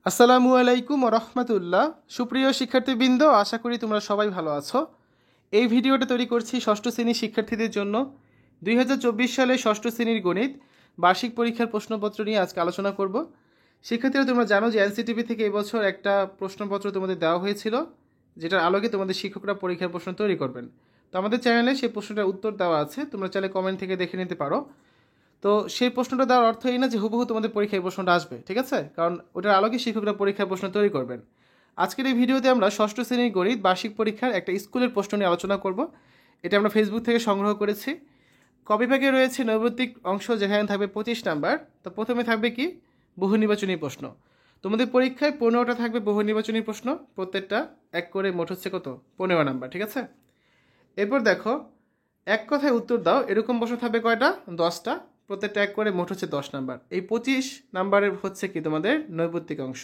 আসসালামু আলাইকুম ওয়া রাহমাতুল্লাহ। সুপ্রিয় শিক্ষার্থীবৃন্দ, আশা করি তোমরা সবাই ভালো আছো। এই ভিডিওটা তৈরি করছি ষষ্ঠ শ্রেণীর শিক্ষার্থীদের জন্য। 2024 সালে ষষ্ঠ শ্রেণীর গণিত বার্ষিক পরীক্ষার প্রশ্নপত্র নিয়ে আজকে আলোচনা করব। শিক্ষার্থীরা, তোমরা জানো যে এনসিটিভি থেকে এবছর একটা প্রশ্নপত্র তোমাদের দেওয়া হয়েছিল, যেটার আলোকে তোমাদের শিক্ষকরা পরীক্ষার প্রশ্ন তৈরি করবেন। তো আমাদের চ্যানেলে সেই প্রশ্নটার উত্তর দেওয়া আছে, তোমরা চাইলে কমেন্ট থেকে দেখে নিতে পারো। তো সেই প্রশ্নটা দেওয়ার অর্থ এই না যে হুবহু তোমাদের পরীক্ষায় প্রশ্নটা আসবে, ঠিক আছে? কারণ ওটার আলোকে শিক্ষকরা পরীক্ষার প্রশ্ন তৈরি করবেন। আজকের এই ভিডিওতে আমরা ষষ্ঠ শ্রেণীর গণিত বার্ষিক পরীক্ষার একটা স্কুলের প্রশ্ন নিয়ে আলোচনা করব। এটা আমরা ফেসবুক থেকে সংগ্রহ করেছি। কবিভাগে রয়েছে নৈর্ব্যক্তিক অংশ, যেখানে থাকবে 25 নাম্বার। তো প্রথমে থাকবে কি, বহু নির্বাচনী প্রশ্ন। তোমাদের পরীক্ষায় 15টা থাকবে বহু নির্বাচনী প্রশ্ন, প্রত্যেকটা এক করে মোট হচ্ছে কত, 15 নাম্বার, ঠিক আছে? এরপর দেখো, এক কথায় উত্তর দাও, এরকম প্রশ্ন থাকবে কয়টা, 10টা, প্রত্যেকটা এক করে মোট হচ্ছে 10 নাম্বার। এই 25 নাম্বারের হচ্ছে কি তোমাদের নৈর্ব্যক্তিক অংশ।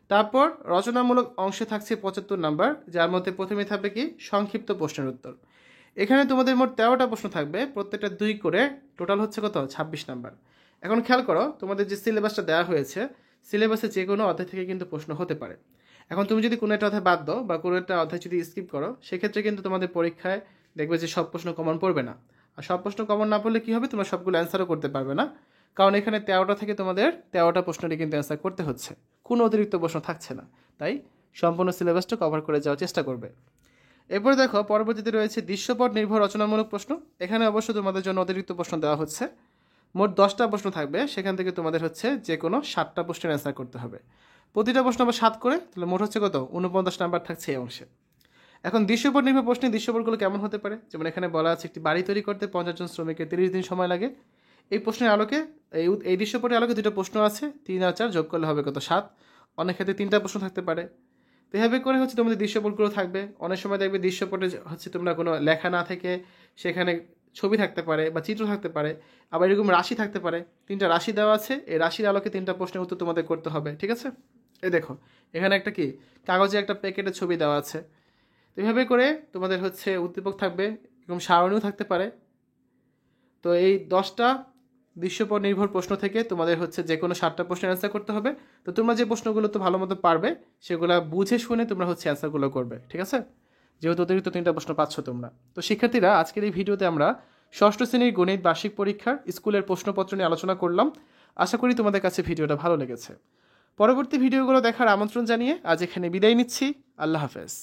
তারপর রচনামূলক অংশে থাকছে 75 নাম্বার, যার মধ্যে প্রথমে থাকবে কি, সংক্ষিপ্ত প্রশ্নের উত্তর। এখানে তোমাদের মোট 13টা প্রশ্ন থাকবে, প্রত্যেকটা 2 করে, টোটাল হচ্ছে কত, 26 নাম্বার। এখন খেয়াল করো, তোমাদের যে সিলেবাসটা দেওয়া হয়েছে, সিলেবাসে যে কোনো অধ্যায় থেকে কিন্তু প্রশ্ন হতে পারে। এখন তুমি যদি কোনো একটা অধ্যায় বাদ দাও বা কোনো একটা অধ্যায় যদি স্কিপ করো, সেক্ষেত্রে কিন্তু তোমাদের পরীক্ষায় দেখবে যে সব প্রশ্ন কমন পড়বে না। আর সব প্রশ্ন কমন না পড়লে কী হবে, তোমরা সবগুলো অ্যান্সারও করতে পারবে না। কারণ এখানে 13টা থেকে তোমাদের 13টা প্রশ্নটি কিন্তু অ্যান্সার করতে হচ্ছে, কোনো অতিরিক্ত প্রশ্ন থাকছে না। তাই সম্পূর্ণ সিলেবাসটা কভার করে যাওয়ার চেষ্টা করবে। এরপর দেখো, পরবর্তীতে রয়েছে দৃশ্যপট নির্ভর রচনামূলক প্রশ্ন। এখানে অবশ্য তোমাদের জন্য অতিরিক্ত প্রশ্ন দেওয়া হচ্ছে। মোট 10টা প্রশ্ন থাকবে, সেখান থেকে তোমাদের হচ্ছে যে কোনো 7টা প্রশ্নের অ্যান্সার করতে হবে। প্রতিটা প্রশ্ন আবার 7 করে, তাহলে মোট হচ্ছে কত, 49 নাম্বার থাকছে এই অংশে। এখন দৃশ্যপট নির্ভর প্রশ্নে দৃশ্যপটগুলো কেমন হতে পারে, যেমন এখানে বলা আছে একটি বাড়ি তৈরি করতে 50 জন শ্রমিকের 30 দিন সময় লাগে। এই প্রশ্নের আলোকে, এই দৃশ্যপটের আলোকে দুটো প্রশ্ন আছে, 3 আর 4 যোগ করলে হবে কত, 7। অনেক ক্ষেত্রে 3টা প্রশ্ন থাকতে পারে। তো এভাবে করে হচ্ছে তোমাদের দৃশ্যপটগুলো থাকবে। অনেক সময় দেখবে দৃশ্যপটে হচ্ছে তোমরা কোনো লেখা না থেকে সেখানে ছবি থাকতে পারে বা চিত্র থাকতে পারে, আবার এরকম রাশি থাকতে পারে। 3টা রাশি দেওয়া আছে, এই রাশির আলোকে 3টা প্রশ্নের উত্তর তোমাদের করতে হবে, ঠিক আছে? এই দেখো, এখানে একটা কি, কাগজে একটা প্যাকেটের ছবি দেওয়া আছে। তো এভাবে করে তোমাদের হচ্ছে উদ্দীপক থাকবে, এরকম সারণীও থাকতে পারে। তো এই 10টা দৃশ্যপট নির্ভর প্রশ্ন থেকে তোমাদের হচ্ছে যে কোনো 7টা প্রশ্নের অ্যান্সার করতে হবে। তো তোমরা যে প্রশ্নগুলো তো ভালো মতো পারবে, সেগুলো বুঝে শুনে তোমরা হচ্ছে অ্যান্সারগুলো করবে, ঠিক আছে? যেহেতু অতিরিক্ত 3টা প্রশ্ন পাচ্ছ তোমরা। তো শিক্ষার্থীরা, আজকের এই ভিডিওতে আমরা ষষ্ঠ শ্রেণীর গণিত বার্ষিক পরীক্ষার স্কুলের প্রশ্নপত্র নিয়ে আলোচনা করলাম। আশা করি তোমাদের কাছে ভিডিওটা ভালো লেগেছে। পরবর্তী ভিডিওগুলো দেখার আমন্ত্রণ জানিয়ে আজ এখানে বিদায় নিচ্ছি। আল্লাহ হাফেজ।